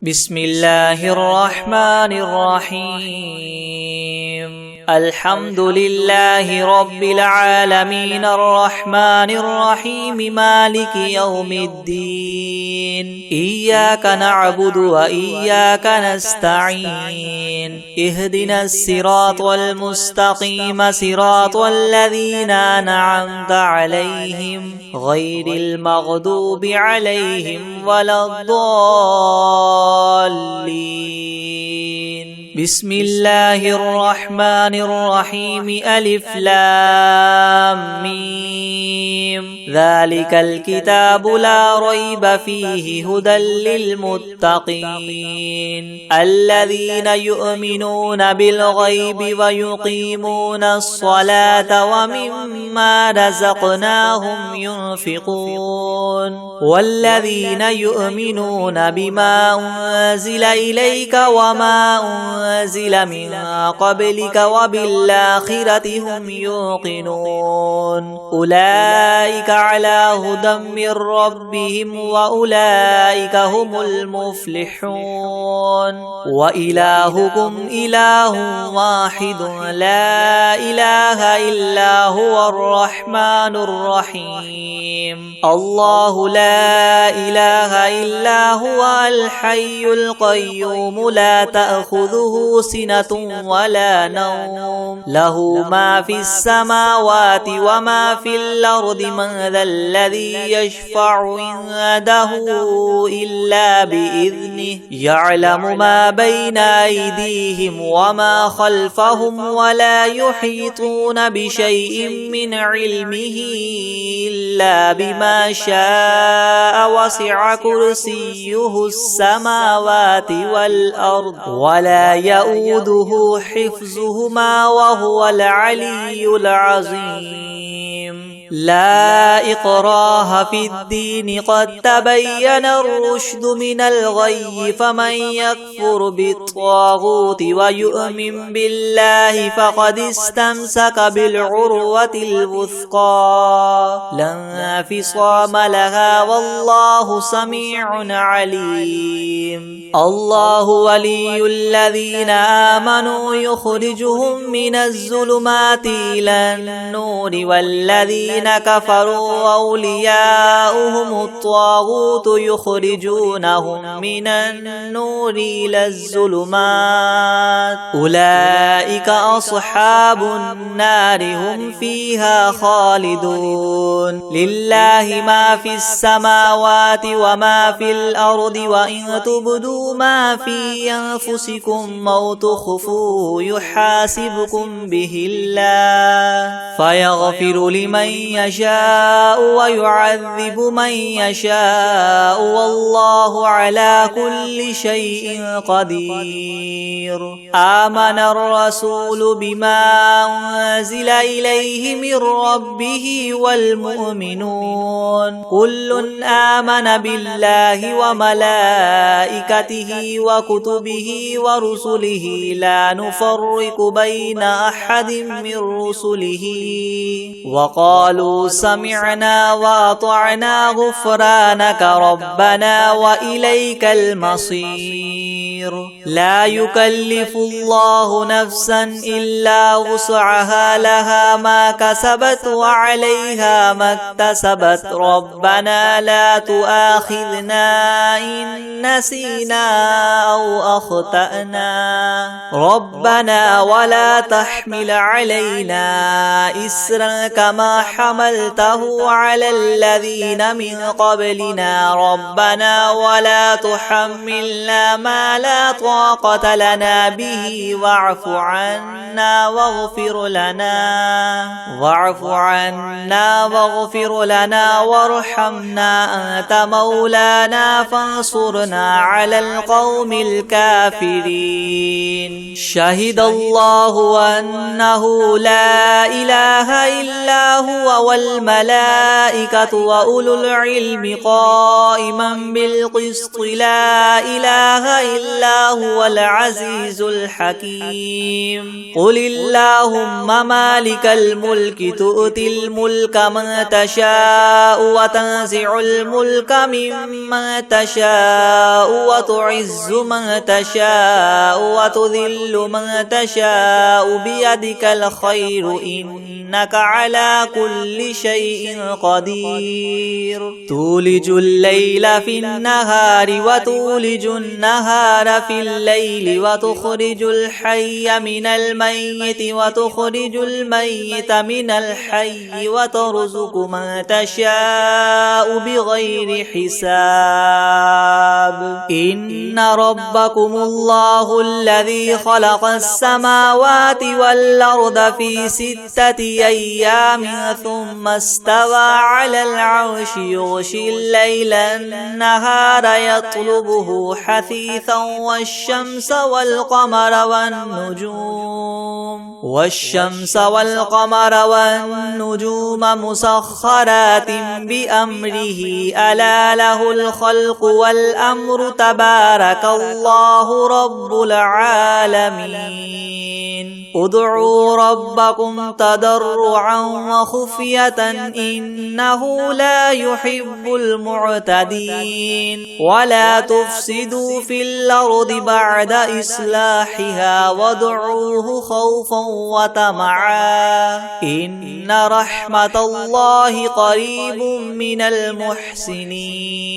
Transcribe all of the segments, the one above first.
بسم الله الرحمن الرحيم الحمد لله رب العالمين الرحمن الرحيم مالك يوم الدين إياك نعبد وإياك نستعين اهدنا الصراط المستقيم صراط الذين أنعمت عليهم غير المغضوب عليهم ولا الضالين بسم الله الرحمن الرحيم ألف لام ميم ذلك الكتاب لا ريب فيه هدى للمتقين الذين يؤمنون بالغيب ويقيمون الصلاة ومما رزقناهم ينفقون والذين يؤمنون بما أنزل إليك وما أنزل من قبلك وبالآخرة هم يوقنون أولئك على هدى من ربهم وأولئك هم المفلحون وإلهكم إله واحد لا إله إلا هو الرحمن الرحيم الله لا إله إلا هو الحي القيوم لا تأخذه سنة ولا نوم له ما في السماوات وما في الأرض من ذا الذي يشفع عنده إلا بإذنه يعلم ما بين أيديهم وما خلفهم ولا يحيطون بشيء من علمه إلا بما شاء وسع كرسيه السماوات والأرض ولا يؤوده حفظهما وهو العلي العظيم لا إكراه في الدين قد تبين الرشد من الغي فمن يكفر بالطاغوت ويؤمن بالله فقد استمسك بالعروة الوثقى لا انفصام لها والله سميع عليم الله ولي الذين آمنوا يخرجهم من الظلمات إلى النور والذين كفروا أولياؤهم الطاغوت يخرجونهم من النور إلى الظلمات أولئك أصحاب النار هم فيها خالدون لله ما في السماوات وما في الأرض وإن تبدوا ما في أنفسكم أو تخفوه يحاسبكم به الله فيغفر لمن يشاء ويعذب من يشاء والله على كل شيء قدير آمن الرسول بما أنزل إليه من ربه والمؤمنون كل آمن بالله وملائكته وكتبه ورسله لا نفرق بين أحد من رسله وقالوا سمعنا وأطعنا غفرانك ربنا وإليك المصير لا يكلف الله نفسا إلا وسعها لها ما كسبت وعليها ما اكتسبت ربنا لا تؤاخذنا إن نسينا أو أخطأنا ربنا ولا تحمل علينا إسرا كما حملته على الذين من قبلنا ربنا ولا تحملنا ما لا طاقة لنا به واعف عنا واغفر لنا وارحمنا أنت مولانا فانصرنا على القوم الكافرين شهد الله أنه لا إله إلا هو والملائكة وأولو العلم قائما بالقسط لا إله إلا هو العزيز الحكيم قل اللهم مالك الملك تؤتي الملك من تشاء وتنزع الملك ممن تشاء وتعز من تشاء وتذل من تشاء بيدك الخير إنك على كل شيء قدير تولج الليل في النهار وتولج النهار في الليل وتخرج الحي من الميت وتخرج الميت من الحي وترزق من تشاء بغير حساب إن ربكم الله الذي خلق السماوات والأرض في 6 أيام ثم استوى على العرش يغشي الليل النهار يطلبه حثيثا والشمس والقمر والنجوم مسخرات بأمره ألا له الخلق والأمر تبارك الله رب العالمين ادعوا ربكم تضرعا وخفية إنه لا يحب المعتدين ولا تفسدوا في الأرض بعد إصلاحها وادعوه خوفا وطمعا إن رحمة الله قريب من المحسنين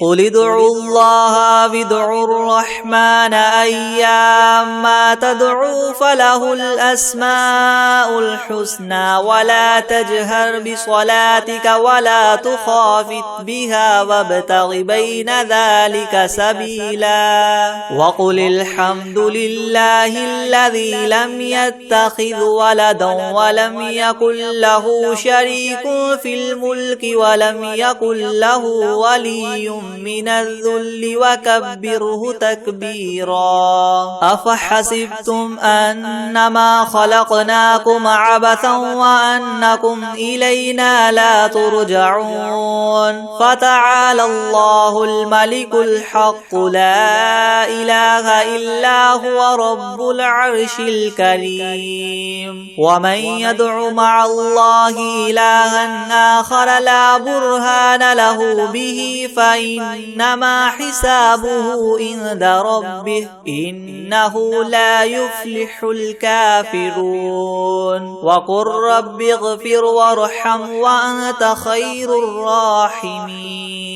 قل ادعوا الله وادعوا الرحمن أيما تدعوا فله الأسماء الحسنى ولا تجهر بصلاتك ولا تخافت بها وابتغ بين ذلك سبيلا وقل الحمد لله الذي لم يتخذ ولدا ولم يكن له شريك في الملك ولم يكن له ولي من الذل وكبره تكبيرا أفحسبتم أنما خلقناكم عبثا وأنكم إلينا لا ترجعون فتعالى الله الملك الحق لا إله إلا هو رب العرش الكريم ومن يدع مع الله إلها آخر لا برهان له به فإنما حسابه عند ربه إنه لا يفلح الكافرون وقل رب اغفر وارحم وأنت خير الراحمين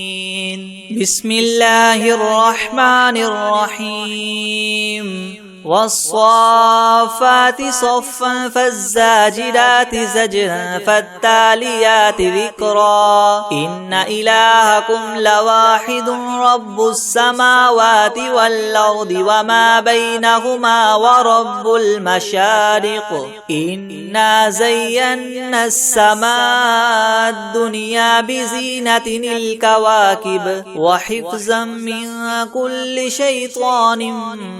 بسم الله الرحمن الرحيم والصافات صفا فالزاجرات زجرا فالتاليات ذكرا إن إلهكم لواحد رب السماوات والأرض وما بينهما ورب المشارق إنا زينا السماء الدنيا بزينة الكواكب وحفظا من كل شيطان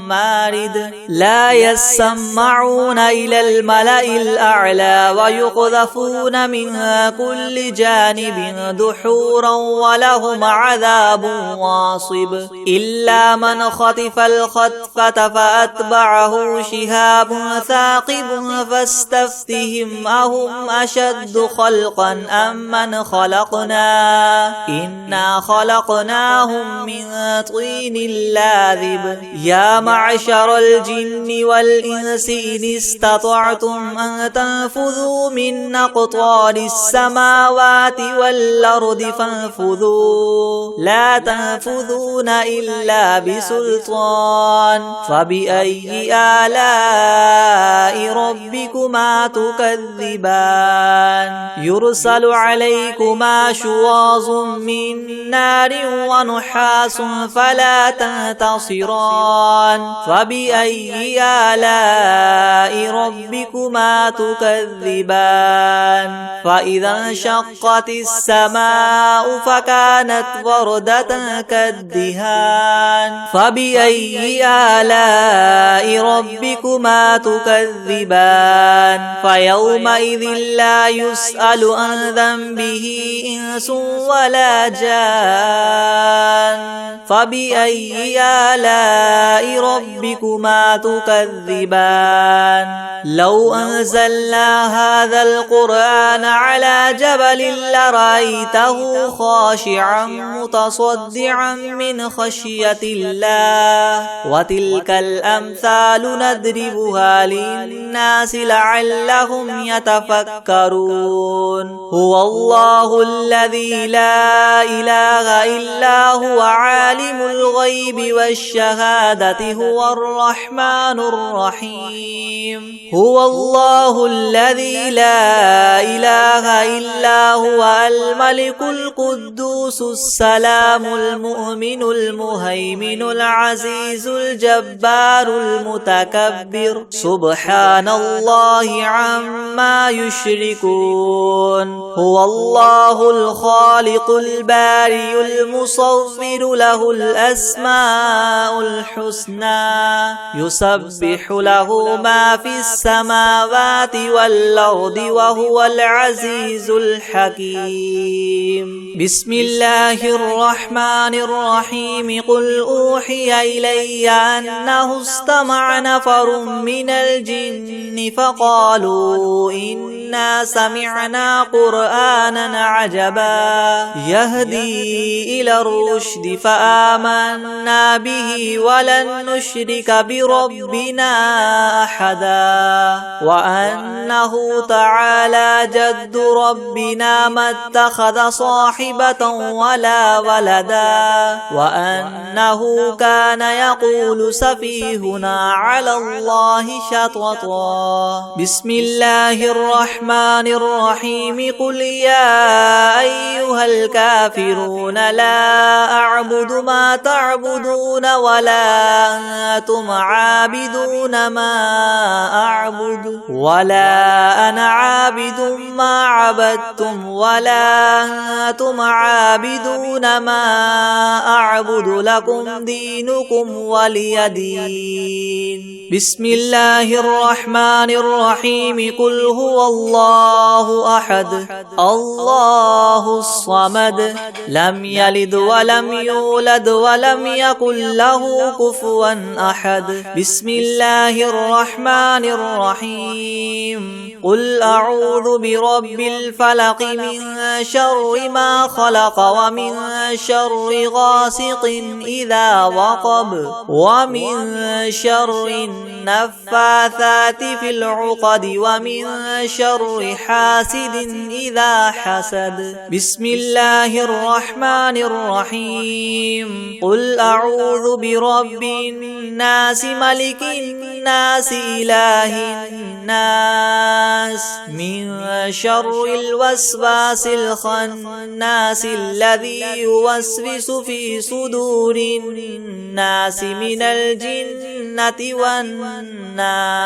مارد لا يسمعون إلى الملأ الأعلى ويقذفون من كل جانب دحورا ولهم عذاب واصب إلا من خطف الخطفة فأتبعه شهاب ثاقب فاستفتهم أهم أشد خلقا أم من خلقنا إنا خلقناهم من طين لاذب يا معشر الجن والإنس إن استطعتم أن تنفذوا من أقطار السماوات والأرض فانفذوا لا تنفذون إلا بسلطان فبأي آلاء ربكما تكذبان يرسل عليكما شواظ من نار ونحاس فلا تنتصران فبأي آلاء ربكما تكذبان فإذا انشقت السماء فكانت وردة كالدهان فبأي آلاء ربكما تكذبان فيومئذ لا يسأل عن ذنبه إنس ولا جان فبأي آلاء ربكما تكذبان لو أنزلنا هذا القرآن على جبل لرأيته خاشعا متصدعا من خشية الله وتلك الأمثال نضربها للناس لعلهم يتفكرون هو الله الذي لا إله إلا هو عالم الغيب والشهادة هو الرحمن الرحيم هو الله الذي لا إله إلا هو الملك القدوس السلام المؤمن المهيمن العزيز الجبار المتكبر سبحان الله عما يشركون هو الله الخالق البارئ المصور له الأسماء الحسنى يسبح له ما في السماوات والأرض وهو العزيز الحكيم بسم الله الرحمن الرحيم قل أوحي إلي أنه استمع نفر من الجن فقالوا إنا سمعنا قرآنا عجبا يهدي إلى الرشد فآمنا به ولن نشرك بربنا أحدا وأنه تعالى جد ربنا ما اتخذ صاحبة ولا ولدا وأنه كان يقول سفيهنا على الله شططا بسم الله الرحمن الرحيم قل يا أيها الكافرون لا أعبد ما تعبدون ولا أنتم عابدون ما أعبد ولا أنا عابد ما عبدتم ولا أنتم عابدون ما أعبد لكم دينكم ولي دين بسم الله الرحمن الرحيم قل هو الله أحد الله الصمد لم يلد ولم يولد ولم يكن له كفوا أحد بسم الله الرحمن الرحيم قل أعوذ برب الفلق من شر ما خلق ومن شر غاسق إذا وقب ومن شر النفاثات في العقد ومن شر حاسد إذا حسد بسم الله الرحمن الرحيم قل أعوذ برب الناس ملك الناس إله الناس من شر الوسواس الخناس الذي يوسوس في صدور الناس من الجنة والناس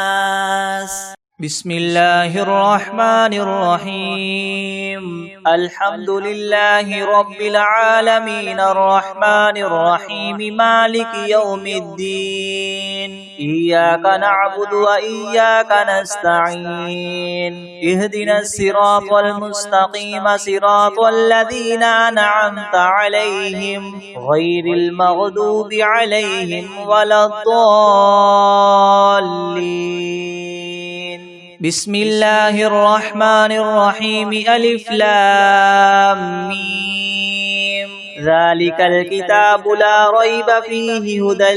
بسم الله الرحمن الرحيم الحمد لله رب العالمين الرحمن الرحيم مالك يوم الدين إياك نعبد وإياك نستعين اهدنا الصراط المستقيم صراط الذين أنعمت عليهم غير المغضوب عليهم ولا الضالين بسم الله الرحمن الرحيم ألف لام ميم ذلك الكتاب لا ريب فيه هدى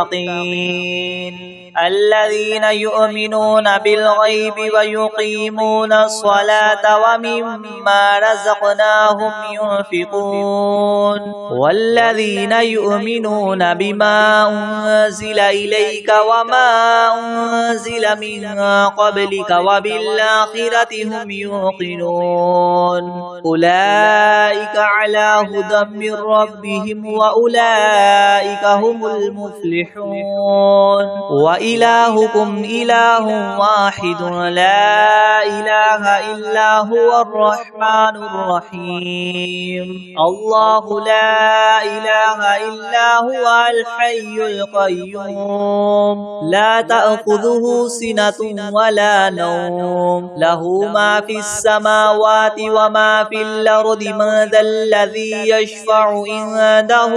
للمتقين الذين يؤمنون بالغيب ويقيمون الصلاة ومما رزقناهم ينفقون والذين يؤمنون بما أنزل إليك وما أنزل من قبلك وبالآخرة هم يوقنون أولئك على هدى من ربهم وأولئك هم المفلحون وإلهكم إله واحد لا إله إلا هو الرحمن الرحيم الله لا إله إلا هو الحي القيوم لا تأخذه سنة ولا نوم له ما في السماوات وما في الأرض من ذا الذي يشفع عنده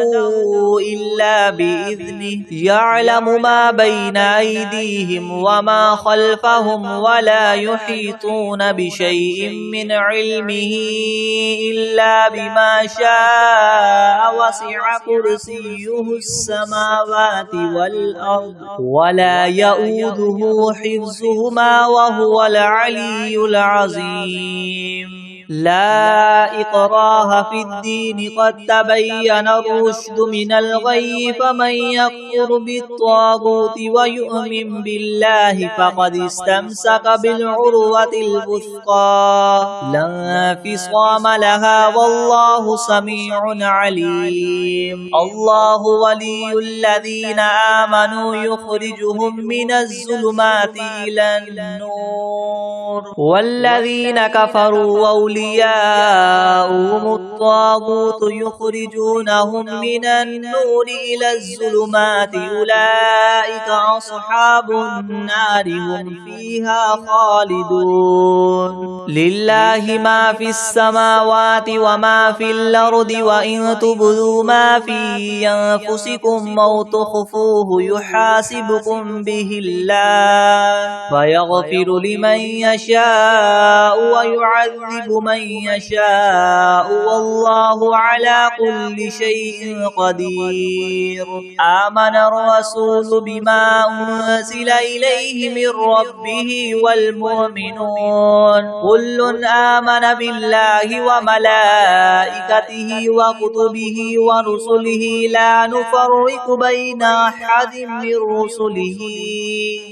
إلا بإذنه يعلم ما بين أيديهم وما خلفهم ولا يحيطون بشيء من علمه إلا بما شاء وسع كرسيه السماوات والأرض ولا يؤوده حفظهما وهو العلي العظيم لا إكراه في الدين قد تبين الرشد من الغي فمن يكفر بالطاغوت ويؤمن بالله فقد استمسك بالعروة الوثقى لا انفصام لها والله سميع عليم الله ولي الذين آمنوا يخرجهم من الظلمات إلى النور والذين كفروا أولياؤهم الطاغوت يخرجونهم من النور إلى الظلمات أولئك أصحاب النار هم فيها خالدون لله ما في السماوات وما في الأرض وإن تبدوا ما في أنفسكم أو تخفوه يحاسبكم به الله فيغفر لمن يشاء ويعذب من يشاء والله على كل شيء قدير آمن الرسول بما أنزل إليه من ربه والمؤمنون كل آمن بالله وملائكته وكتبه ورسله لا نفرق بين أحد من رسله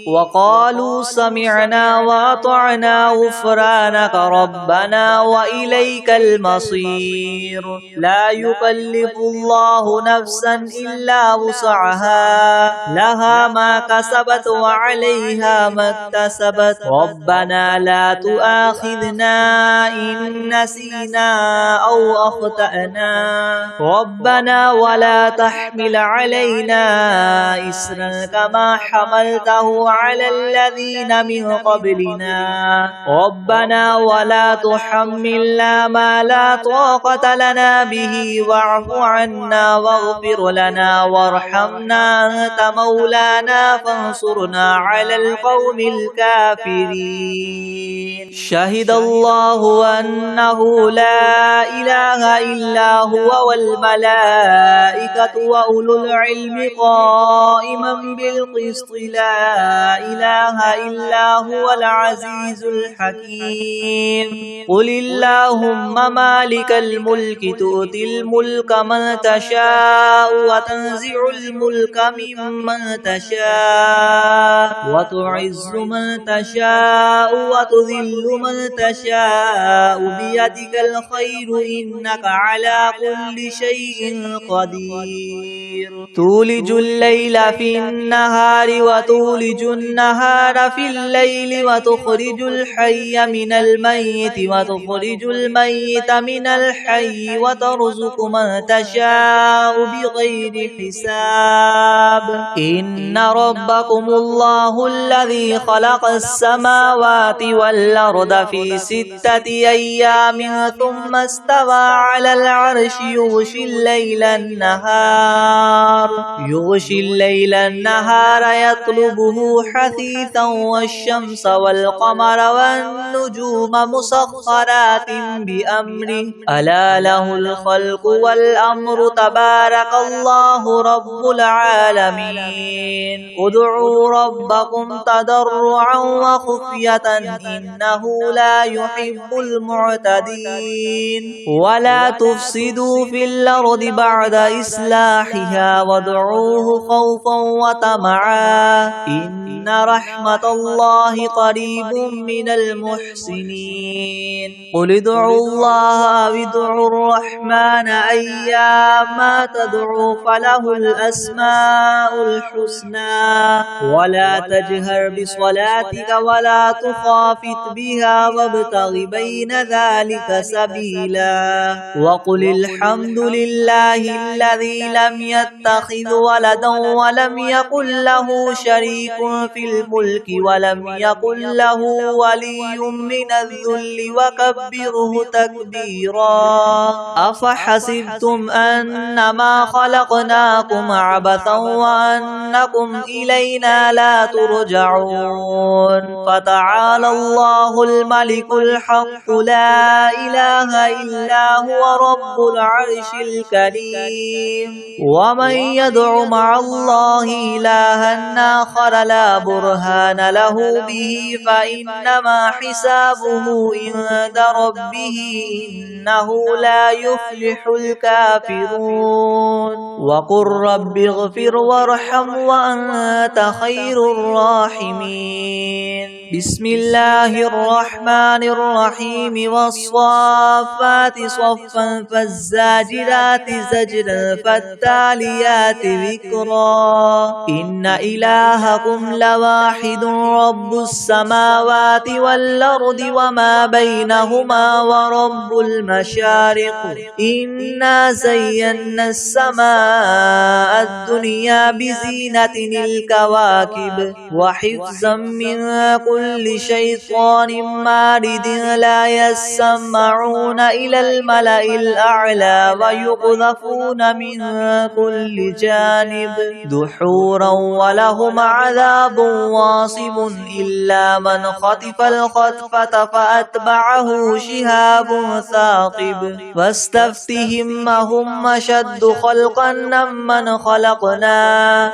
وقالوا سمعنا وأطعنا غفرانك ربنا وإليك المصير لا يكلف الله نفسا إلا وسعها لها ما كسبت وعليها ما اكتسبت ربنا لا تؤاخذنا إن نسينا أو أخطأنا ربنا ولا تحمل علينا إسرا كما حملته على الذين من قبلنا ربنا ولا تحملنا ما لا طاقة لنا به واعف عنا واغفر لنا وارحمنا أنت مولانا فانصرنا على القوم الكافرين شهد الله أنه لا إله إلا هو والملائكة وأولو العلم قائما بالقسط لا إله إلا هو العزيز الحكيم قل اللهم مالك الملك تؤتي الملك من تشاء وتنزع الملك ممن تشاء وتعز من تشاء وتذل من تشاء بيدك الخير إنك على كل شيء قدير تولج الليل في النهار وتولج النهار في الليل وتخرج الحي من الميت وتخرج الميت من الحي وترزق من تشاء بغير حساب إن ربكم الله الذي خلق السماوات والأرض في 6 أيام ثم استوى على العرش يغشي الليل النهار يطلبه حثيثا والشمس والقمر والنجوم مسخرات بأمره ألا له الخلق والأمر تبارك الله رب العالمين ادعوا ربكم تضرعا وخفية إنه لا يحب المعتدين ولا تفسدوا في الأرض بعد إصلاحها وادعوه خوفا وطمعا إن رحمة الله قريب من المحسنين قل ادعوا الله أو ادعوا الرحمن أيما تدعوا فله الأسماء الحسنى ولا تجهر بصلاتك ولا تخافت بها وابتغ بين ذلك سبيلا وقل الحمد لله الذي لم يتخذ ولدا ولم يكن له شريك في الملك ولم يكن له ولي من الذل وكبره تكبيرا أفحسبتم أنما خلقناكم عبثا وأنكم إلينا لا ترجعون فتعالى الله الملك الحق لا إله إلا هو رب العرش الكريم ومن يدع مع الله إلها آخر لا برهان له به فإنما حسابه عند ربه إنه لا يفلح الكافرون وقل رب اغفر وارحم وأنت خير الراحمين بسم الله الرحمن الرحيم والصافات صفا فالزاجرات زجرا فالتاليات ذكرا إن إلهكم لواحد رب السماوات والأرض وما بينهما ورب المشارق إنا زينا السماء الدنيا بزينة الكواكب وحفظا من كل شيطان مارد لا يسمعون إلى الملأ الأعلى ويقذفون من كل جانب دحورا ولهم عذاب واصب إلا من خطف الخطفة فأتبعه شهاب ثاقب واستفتهم هم أشد خلقا ممن خلقنا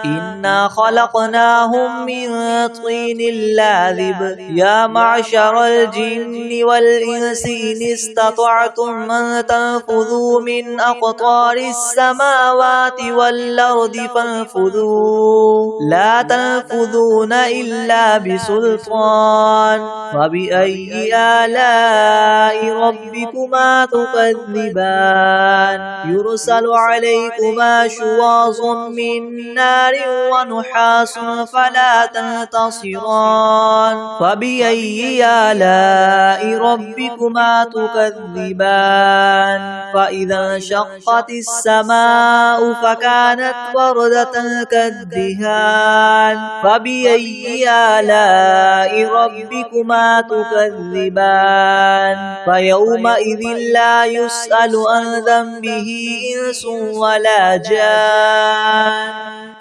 إنا خلقناهم من طين لاذب يا معشر الجن والإنس إن استطعتم أن تنفذوا من أقطار السماوات والأرض فانفذوا لا تنفذون إلا بسلطان فبأي آلاء ربكما تكذبان يرسل عليكما شواظ من نار ونحاس فلا تنتصران فبأي آلاء ربكما تكذبان فإذا انشقت السماء فكانت وردة كالدهان فبأي آلاء ربكما تكذبان فيومئذ لا يسأل عن ذنبه إنس ولا جان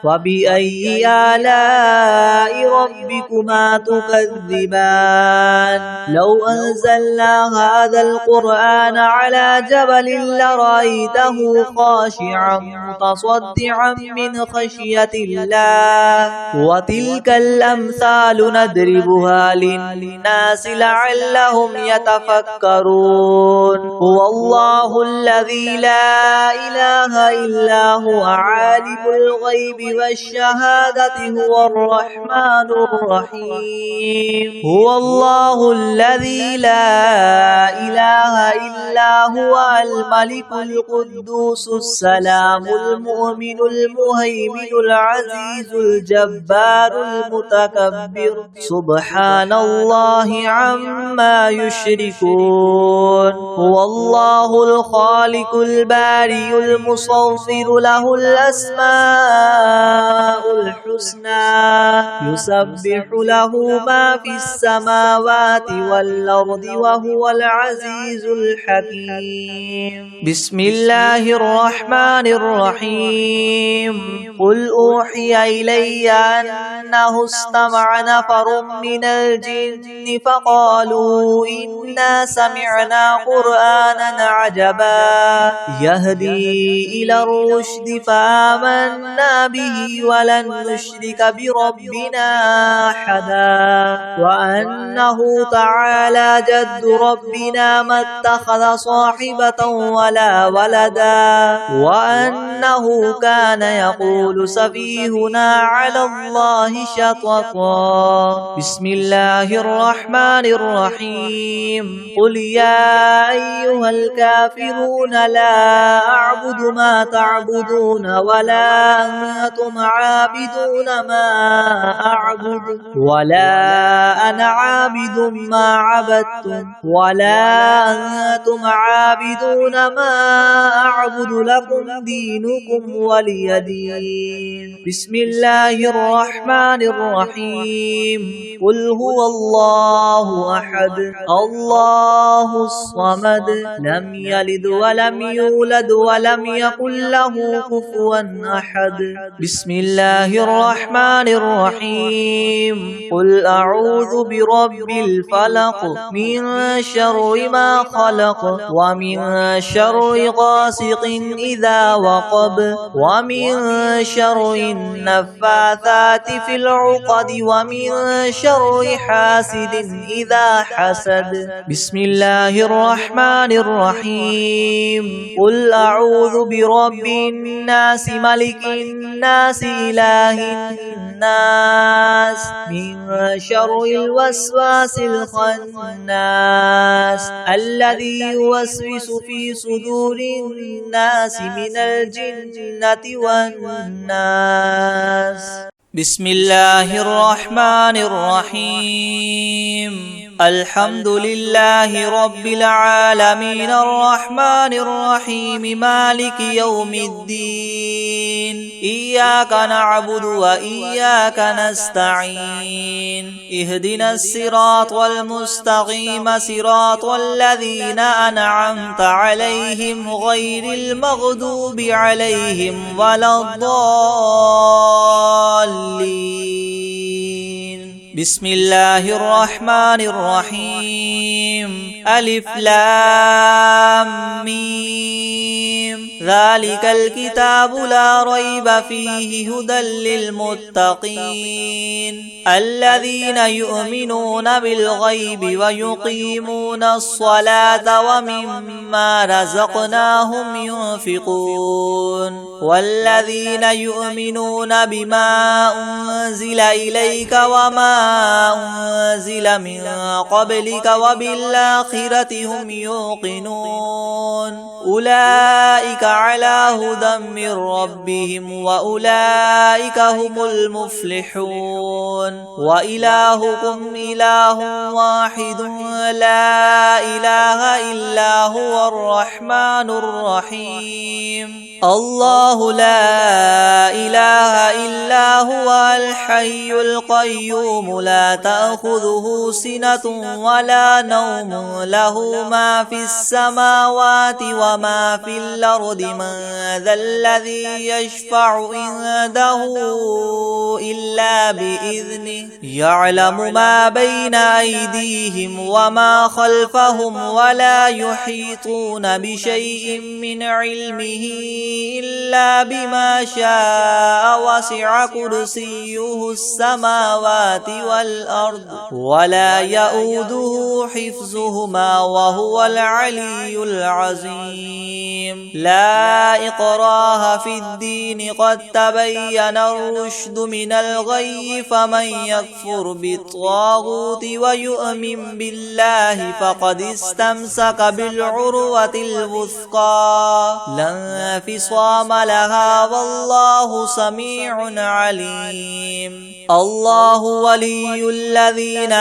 فبأي آلاء ربكما تكذبان لو أنزلنا هذا القرآن على جبل لرأيته خاشعا متصدعا من خشية الله وتلك الأمثال نضربها للناس لعلهم يتفكرون هو الله الذي لا إله إلا هو عالم الغيب والشهادة هو الرحمن الرحيم هو الله الذي لا إله إلا هو الملك القدوس السلام المؤمن المهيمن العزيز الجبار المتكبر سبحان الله عما يشركون هو الله الخالق البارئ المصور له الأسماء الحسنى يسبح له ما في السماوات والأرض وهو العزيز الحكيم بسم الله الرحمن الرحيم قل أوحي إلي أنه استمع نفر من الجن فقالوا إنا سمعنا قرآنا عجبا يهدي إلى الرشد فآمنا به ولن نشرك بربنا أحدا وأنه تعالى جد ربنا ما اتخذ صاحبة ولا ولدا وأنه كان يقول سفيهنا على الله شططا. بسم الله الرحمن الرحيم. قل يا أيها الكافرون لا أعبد ما تعبدون ولا أنتم عابدون ما أعبد ولا أنا عابد ما عبدتم ولا أنتم عابدون ما أعبد لكم دينكم ولي دين. بسم الله الرحمن الرحيم. قل هو الله أحد الله الصمد لم يلد ولم يولد ولم يكن له كفوا أحد. بسم الله الرحمن الرحيم. قل أعوذ برب الفلق من شر ما خلق ومن شر غاسق إذا وقب ومن شر النفاثات في العقد ومن شر حاسد إذا حسد. بسم الله الرحمن الرحيم. قل أعوذ برب الناس ملك الناس إله الناس من شر الوسواس الخناس الذي يوسوس في صدور الناس من الجنة والناس. بسم الله الرحمن الرحيم. الحمد لله رب العالمين الرحمن الرحيم مالك يوم الدين. إياك نعبد وإياك نستعين. اهدنا الصراط المستقيم صراط الذين أنعمت عليهم غير المغضوب عليهم ولا الضالين. بسم الله الرحمن الرحيم. ألف لام ميم. ذلك الكتاب لا ريب فيه هدى للمتقين الذين يؤمنون بالغيب ويقيمون الصلاة ومما رزقناهم ينفقون والذين يؤمنون بما أنزل إليك وما أنزل من قبلك وبالآخرة هم يوقنون أولئك على هدى من ربهم وأولئك هم المفلحون. وإلهكم إله واحد لا إله إلا هو الرحمن الرحيم. الله لا إله إلا هو الحي القيوم لا تأخذه سنة ولا نوم له ما في السماوات وما في الأرض من ذا الذي يشفع عنده إلا بإذنه يعلم ما بين أيديهم وما خلفهم ولا يحيطون بشيء من علمه إلا بما شاء وسع كرسيه السماوات والأرض ولا يؤوده حفظهما وهو العلي العظيم. لا إكراه في الدين قد تبين الرشد من الغي فمن يكفر بالطاغوت ويؤمن بالله فقد استمسك بالعروة الوثقى لا انفصام لها والله سميع عليم. الله ولي الذين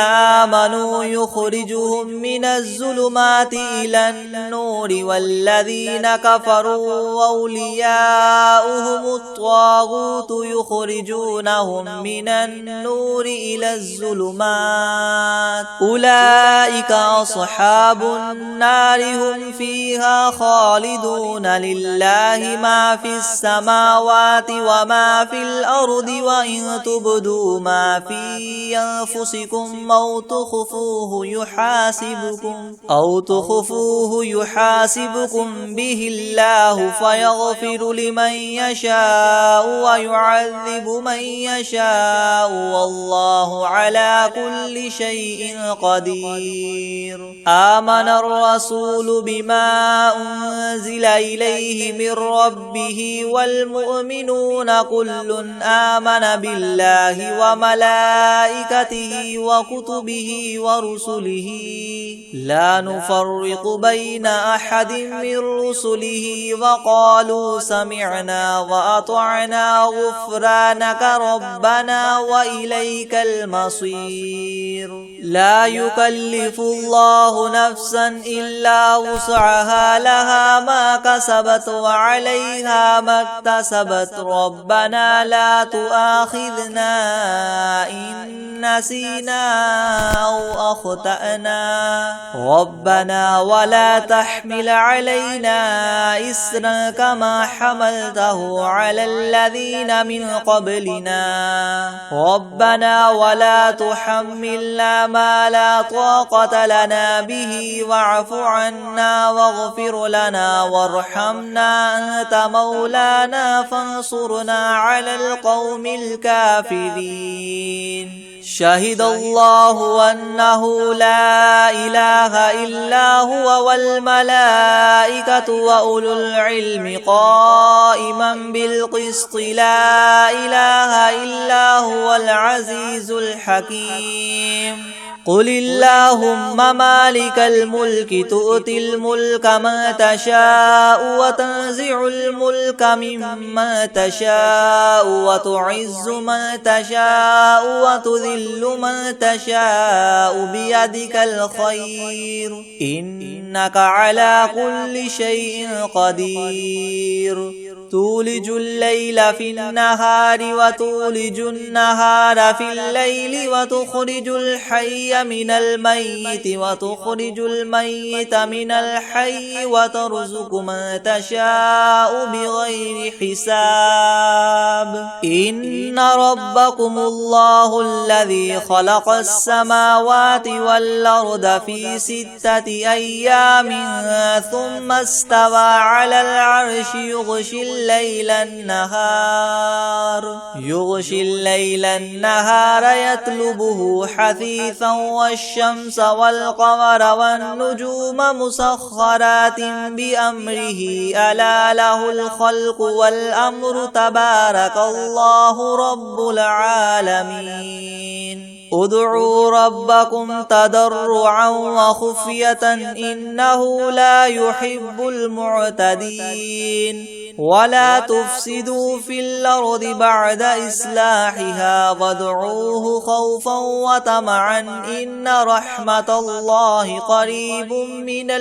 آمنوا يخرجهم من الظلمات إلى النور والذين كفروا أولياؤهم الطاغوت يخرجونهم من النور إلى الظلمات أولئك أصحاب النار هم فيها خالدون. لله ما في السماوات وما في الأرض وإن تبدوا ما في أنفسكم أو تخفوه يحاسبكم به الله فيغفر لمن يشاء ويعذب من يشاء والله على كل شيء قدير. آمن الرسول بما أنزل إليه من ربه والمؤمنون كل آمن بالله وملائكته وكتبه ورسله لا نفرق بين أحد من رسله وقالوا سمعنا وأطعنا غفرانك ربنا وإليك المصير. لا يكلف الله نفسا إلا وسعها لها ما كسبت وعليها ما اكتسبت ربنا لا تؤاخذنا إن نسينا أو أخطأنا ربنا ولا تحمل علينا إسرا كما حملته على الذين من قبلنا ربنا ولا تحملنا ما لا طاقة لنا به واعف عنا واغفر لنا وارحمنا أنت مولانا فانصرنا على القوم الكافرين. شهد الله أنه لا إله إلا هو والملائكة وأولو العلم قائما بالقسط لا إله إلا هو العزيز الحكيم. قل اللهم مالك الملك تؤتي الملك من تشاء وتنزع الملك ممن تشاء وتعز من تشاء وتذل من تشاء بيدك الخير إنك على كل شيء قدير. تولج الليل في النهار وتولج النهار في الليل وتخرج الحي من الميت وتخرج الميت من الحي وترزق من تشاء بغير حساب. إن ربكم الله الذي خلق السماوات والأرض في 6 أيام ثم استوى على العرش يغشي الليل النهار يطلبه حثيثا والشمس والقمر والنجوم مسخرات بأمره ألا له الخلق والأمر تبارك الله رب العالمين. ادعوا ربكم تضرعا وخفية إنه لا يحب المعتدين. ولا تفسدوا في الأرض بعد إصلاحها وادعوه خوفا وطمعا إن رحمة الله قريب من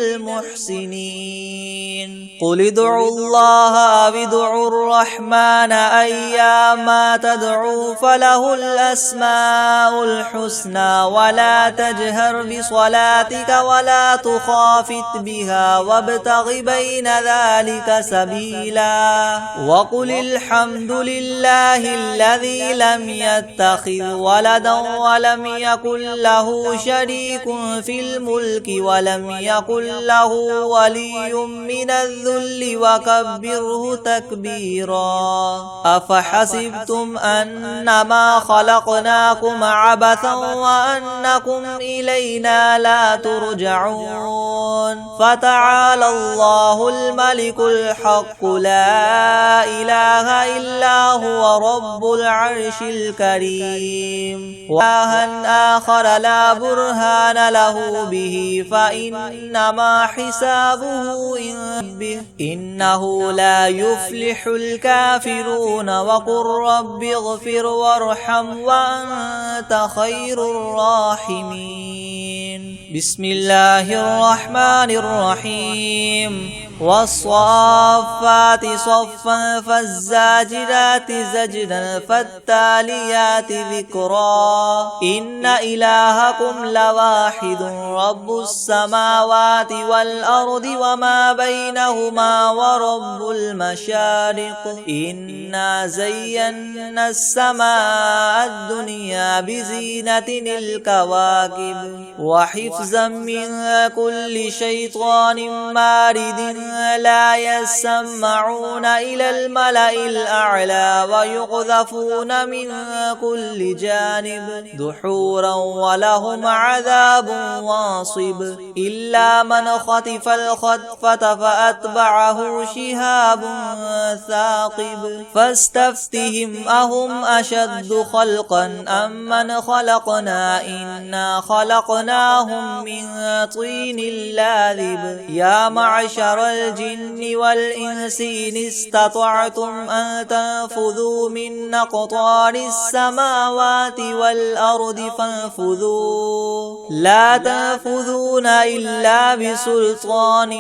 المحسنين. قل ادعوا الله أو ادعوا الرحمن أيما تدعوا فله الأسماء الحسنى ولا تجهر بصلاتك ولا تخافت بها وابتغ بين ذلك سبيلا. وقل الحمد لله الذي لم يتخذ ولدا ولم يكن له شريك في الملك ولم يكن له ولي من الذل وكبره تكبيرا. أفحسبتم أنما خلقناكم عبثا وأنكم إلينا لا ترجعون. فتعالى الله الملك الحق لا إله إلا هو رب العرش الكريم. وإلها آخر لا برهان له به فإنما حسابه عند ربه إنه لا يفلح الكافرون. وقل رب اغفر وارحم وأنت خير الراحمين. بسم الله الرحمن الرحيم. والصافات صفا فالزاجرات زجرا فالتاليات ذكرا إن إلهكم لواحد رب السماوات والأرض وما بينهما ورب المشارق إنا زينا السماء الدنيا بزينة الكواكب وحفظا من كل شيطان مارد لا يسمعون إلى الملأ الأعلى ويقذفون من كل جانب دحورا ولهم عذاب واصب إلا من خطف الخطفة فأتبعه شهاب ثاقب فاستفتهم أهم أشد خلقا أم من خلقنا إنا خلقناهم من طين لاذب يا معشر الجن والإنس إن استطعتم أن تنفذوا من أقطار السماوات والأرض فانفذوا لا تنفذون إلا بسلطان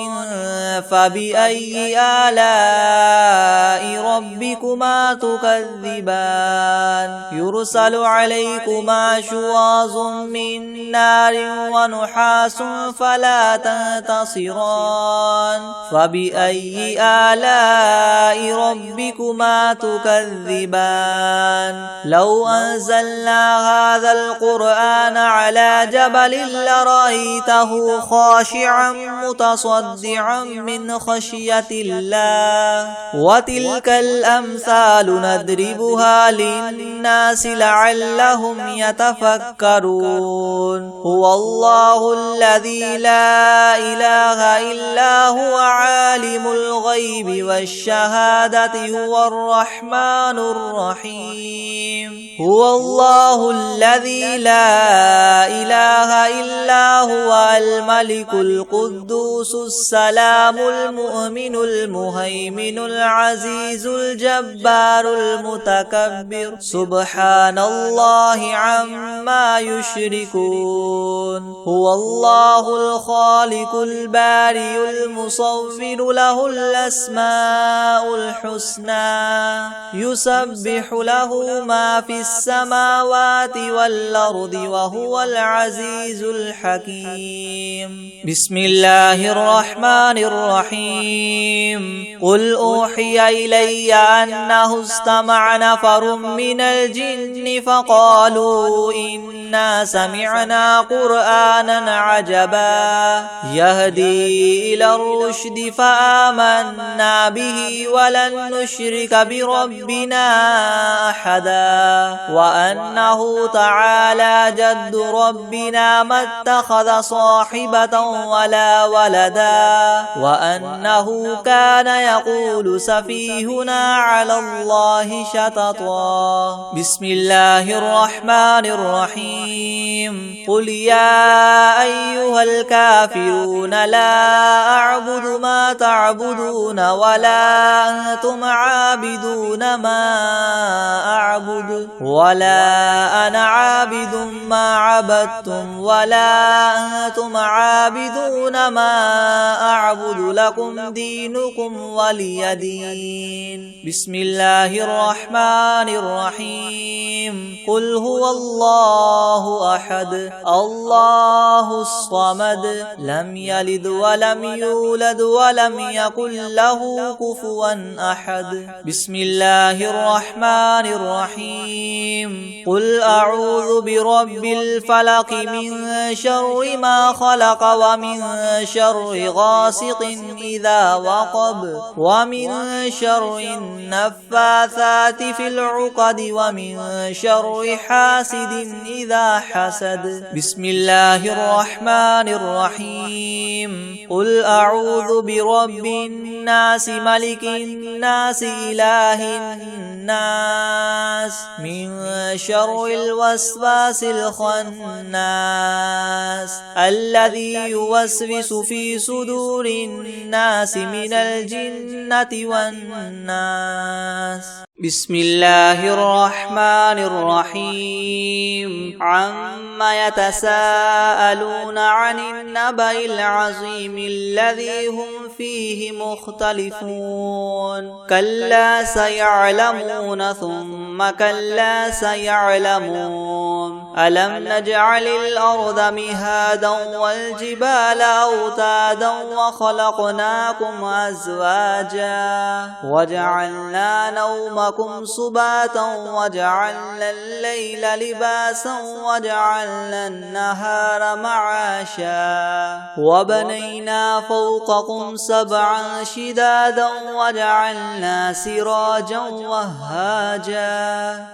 فبأي آلاء ربكما تكذبان يرسل عليكما شواظ من نار ونحاس فلا تنتصران فبأي آلاء ربكما تكذبان لو أنزلنا هذا القرآن على جبل لرأيته خاشعا متصدعا من خشية الله وتلك الأمثال نضربها للناس لعلهم يتفكرون هو الله الذي لا إله إلا هو عالم الغيب والشهادة هو الرحمن الرحيم هو الله الذي لا إله إلا هو الملك القدوس السلام المؤمن المهيمن العزيز الجبار المتكبر سبحان الله عما يشركون هو الله الخالق البارئ المصور له الأسماء الحسنى يسبح له ما في السماوات والأرض وهو العزيز الحكيم بسم الله الرحمن الرحيم قل أوحي إلي أنه استمع نفر من الجن فقالوا إنا سمعنا قرآنا عجبا يهدي إلى الرشد فآمنا به ولن نشرك بربنا أحدا وأنه تعالى جد ربنا ما اتخذ صاحبة ولا ولدا وأنه كان يقول سفيهنا على الله شططا بسم الله الرحمن الرحيم قل يا أيها الكافرون لا أعبد ما تعبدون ولا أنتم عابدون ما أعبد ولا أنا عابد ما عبدتم ولا أنتم عابدون ما أعبد لكم دينكم ولي دين بسم الله الرحمن الرحيم قل هو الله أحد الله الصمد لم يلد ولم يولد ولم يكن له كفوا أحد بسم الله الرحمن الرحيم قل أعوذ برب الفلق من شر ما خلق ومن شر غاسق إذا وقب ومن شر النفاثات في العقد ومن شر حاسد إذا حسد بسم الله الرحمن الرحيم قل أعوذ برب الناس ملك الناس إله الناس من شر الوسواس الخناس الذي يوسوس في صدور الناس من الجنة والناس بسم الله الرحمن الرحيم عما يتساءلون عن النبأ العظيم الذي هم فيه مختلفون كلا سيعلمون ثم كلا سيعلمون ألم نجعل الأرض مهادا والجبال أوتادا وخلقناكم أزواجا وجعلنا نومكم سباتا وجعلنا الليل لباسا وجعلنا النهار معاشا وبنينا فوقكم سبعا شدادا وجعلنا سراجا وهاجا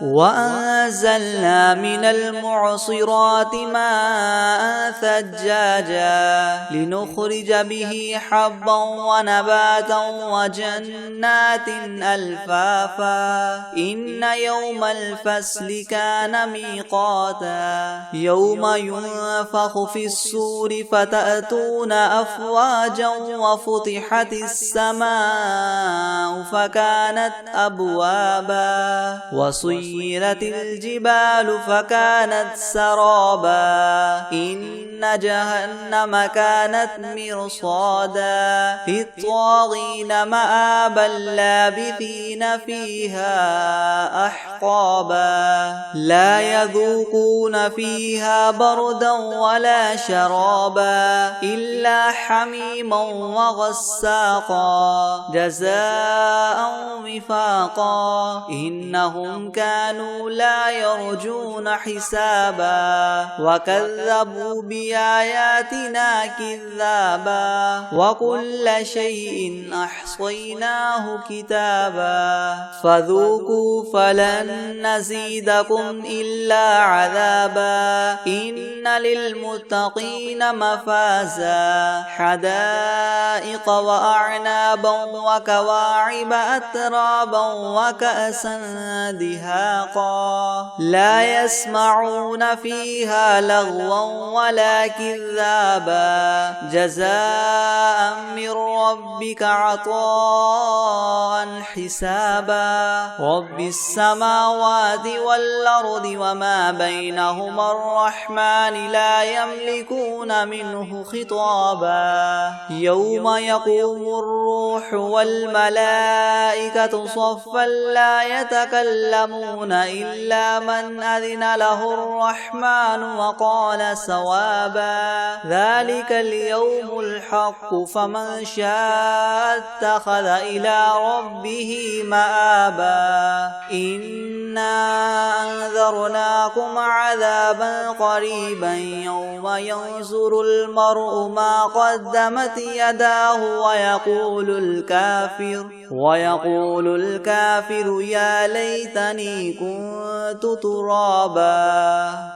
وأنزلنا من المعصرات ماء ثجاجا لنخرج به حبا ونباتا وجنات ألفافا إن يوم الفصل كان ميقاتا يوم ينفخ في الصور فتأتون أفواجا وفتحت السماء فكانت أبوابا وسيرت الجبال فكانت سرابا إن جهنم كانت مرصادا للطاغين مآبا لابثين فيها أحقابا لا يذوقون فيها بردا ولا شرابا إلا حميما وغساقا جزاء وفاقا إنهم كانوا لا يرجون حسابا وكذبوا بآياتنا كذابا وكل شيء أحصيناه كتابا فذوقوا فلن نزيدكم إلا عذابا إن للمتقين مفازا حدائق وأعنابا وكواعب أترابا وكأسا دهاقا لا يسمعون فيها لغوا ولا كذابا جزاء من ربك عطاء حسابا رب السماوات والأرض وما بينهما الرحمن لا يملكون منه خطابا يوم يقوم الروح والملائكة صفا لا يتكلمون إلا من أذن له الرحمن وقال صوابا ذلك اليوم الحق فمن شاء اتخذ إلى ربه مآبا إنا أنذرناكم عذابا قريبا يوم ينظر المرء ما قدمت يداه ويقول الكافر يا ليتني كنت ترابا.